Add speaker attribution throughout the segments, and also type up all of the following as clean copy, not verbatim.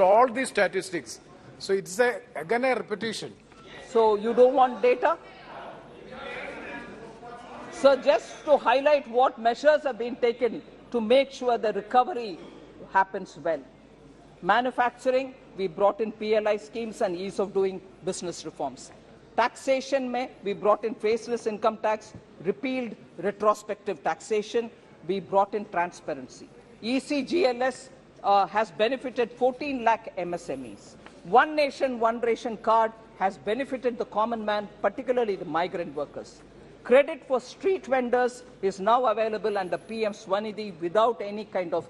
Speaker 1: all the statistics. So it's again a repetition.
Speaker 2: So you don't want data? So just to highlight what measures have been taken to make sure the recovery happens well. Manufacturing, we brought in PLI schemes and ease of doing business reforms. Taxation, we brought in faceless income tax, repealed retrospective taxation, we brought in transparency. ECGLS has benefited 14 lakh MSMEs. One Nation, One Ration card has benefited the common man, particularly the migrant workers. Credit for street vendors is now available under PM Swanidhi without any kind of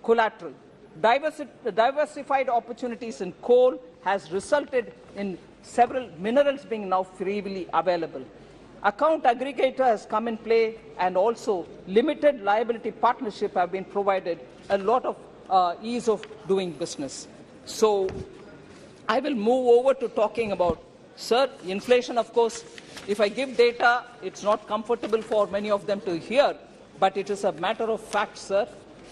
Speaker 2: collateral. Diversified opportunities in coal has resulted in several minerals being now freely available. Account aggregator has come in play, and also limited liability partnership have been provided, a lot of ease of doing business. So I will move over to talking about, sir, inflation, of course. If I give data, it's not comfortable for many of them to hear, but it is a matter of fact, sir,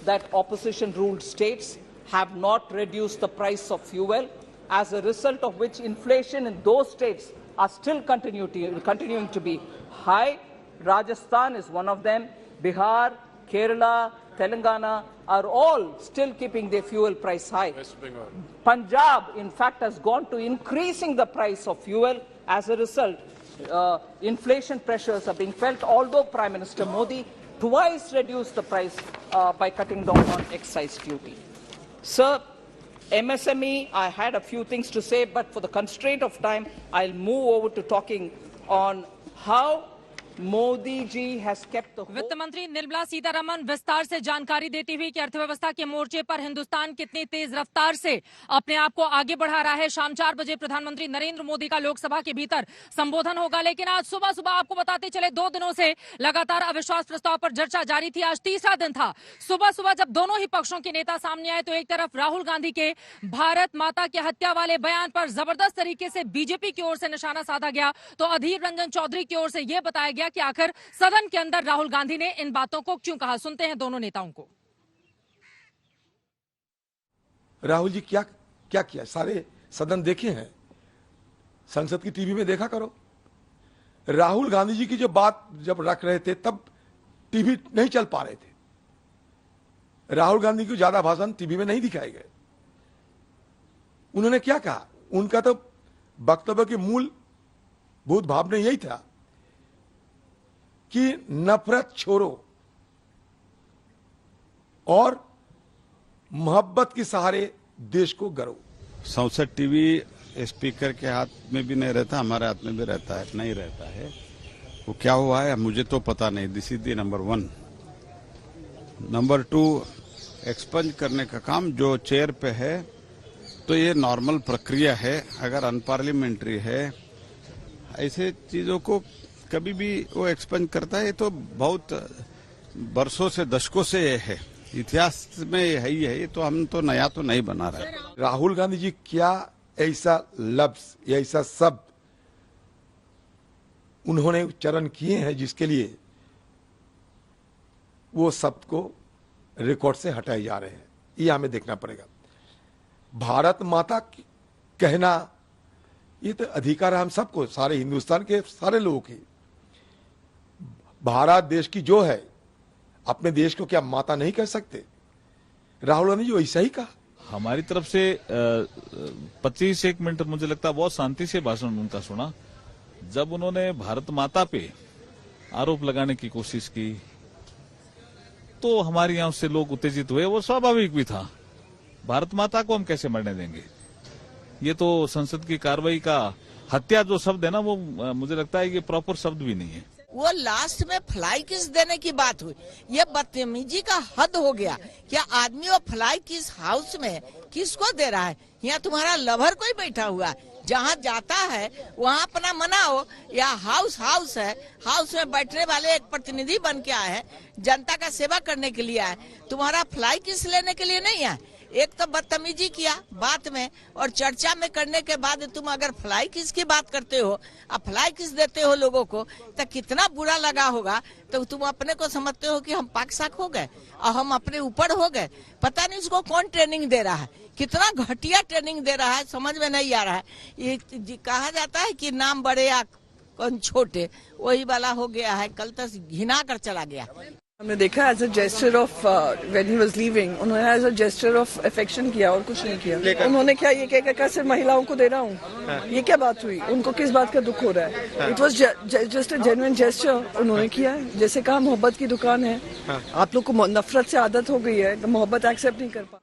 Speaker 2: that opposition-ruled states have not reduced the price of fuel, as a result of which inflation in those states are still continuing to be high. Rajasthan is one of them. Bihar, Kerala, Telangana are all still keeping their fuel price high. Punjab, in fact, has gone to increasing the price of fuel. As a result, inflation pressures are being felt, although Prime Minister Modi twice reduced the price by cutting down on excise duty. Sir, MSME, I had a few things to say, but for the constraint of time, I'll move over to talking on how Modi ji has kept
Speaker 3: वित्त मंत्री निर्मला सीतारमण विस्तार से जानकारी देती हुई कि अर्थव्यवस्था के मोर्चे पर हिंदुस्तान कितनी तेज रफ्तार से अपने आप को आगे बढ़ा रहा है। शाम 4 बजे प्रधानमंत्री नरेंद्र मोदी का लोकसभा के भीतर संबोधन होगा, लेकिन आज सुबह सुबह आपको बताते चले 2 दिनों से लगातार अविश्वास प्रस्ताव पर चर्चा जारी थी। आज तीसरा दिन था। सुबह सुबह जब दोनों ही पक्षों के नेता सामने आए तो एक तरफ राहुल गांधी के भारत माता की हत्या वाले बयान पर जबरदस्त तरीके से बीजेपी की ओर से निशाना साधा गया, तो अधीर रंजन चौधरी की ओर से यह बताया गया कि आखिर सदन के अंदर राहुल गांधी ने इन बातों को क्यों कहा। सुनते हैं दोनों नेताओं को।
Speaker 4: राहुल जी क्या क्या किया? सारे सदन देखे हैं, संसद की टीवी में देखा करो। राहुल गांधी जी की जो बात जब रख रहे थे तब टीवी नहीं चल पा रहे थे। राहुल गांधी को ज्यादा भाषण टीवी में नहीं दिखाए गए। उन्होंने क्या कहा? उनका तो वक्तव्य की मूलभूत भावना यही था कि नफरत छोड़ो और मोहब्बत के सहारे देश को गढ़ो।
Speaker 5: संसद टीवी स्पीकर के हाथ में भी नहीं रहता, हमारे हाथ में भी रहता है, नहीं रहता है। वो क्या हुआ है मुझे तो पता नहीं। This is the number 1। Number 2, expunge करने का काम जो चेयर पे है, तो ये नॉर्मल प्रक्रिया है। अगर अनपार्लियामेंट्री है, ऐसे चीजों को कभी भी वो एक्सपेंड करता है। तो बहुत बरसों से, दशकों से ये है, इतिहास में है ही है। ये तो हम तो नया तो नहीं बना रहे।
Speaker 4: राहुल गांधी जी क्या ऐसा लफ्ज या ऐसा शब्द उन्होंने उच्चारण किए हैं जिसके लिए वो शब्द को रिकॉर्ड से हटाए जा रहे हैं, ये हमें देखना पड़ेगा। भारत माता कहना ये तो अधिकार है हम सबको, सारे हिंदुस्तान के सारे लोगों की। भारत देश की जो है, अपने देश को क्या माता नहीं कह सकते? राहुल गांधी जी ऐसा ही कहा।
Speaker 6: हमारी तरफ से 25-1 मिनट मुझे लगता है बहुत शांति से भाषण उनका सुना। जब उन्होंने भारत माता पे आरोप लगाने की कोशिश की तो हमारे यहां से लोग उत्तेजित हुए। वो स्वाभाविक भी था। भारत माता को हम कैसे मरने देंगे? ये तो संसद की कार्रवाई का हत्या जो शब्द है ना, वो मुझे लगता है कि प्रॉपर शब्द भी नहीं है।
Speaker 7: वो लास्ट में फ्लाई किस देने की बात हुई, ये बदतमीजी का हद हो गया। क्या आदमी वो फ्लाई किस हाउस में किसको दे रहा है? यहाँ तुम्हारा लवर कोई बैठा हुआ है, जहाँ जाता है वहाँ अपना मनाओ। या हाउस है, हाउस में बैठने वाले एक प्रतिनिधि बन के आए हैं, जनता का सेवा करने के लिए आए। तुम्हारा फ्लाई किस लेने के लिए नहीं है। एक तो बदतमीजी किया बात में, और चर्चा में करने के बाद तुम अगर फ्लाई किस की बात करते हो, अब फ्लाई किस देते हो लोगों को, तो कितना बुरा लगा होगा। तो तुम अपने को समझते हो कि हम पाक साक हो गए और हम अपने ऊपर हो गए। पता नहीं उसको कौन ट्रेनिंग दे रहा है, कितना घटिया ट्रेनिंग दे रहा है, समझ में नहीं आ रहा है। ये कहा जाता है कि नाम बड़े या कौन छोटे, वही वाला हो गया है। कल तक घिना कर चला गया।
Speaker 8: हमने देखा as a gesture of when he was leaving, उन्होंने as a gesture of affection किया और कुछ नहीं किया। उन्होंने क्या ये कहकर सिर्फ महिलाओं को दे रहा हूँ, ये क्या बात हुई? उनको किस बात का दुख हो रहा है? It was just a genuine gesture उन्होंने किया है। जैसे कहा मोहब्बत की दुकान है, आप लोग को नफरत से आदत हो गई है, मोहब्बत एक्सेप्ट नहीं कर पा।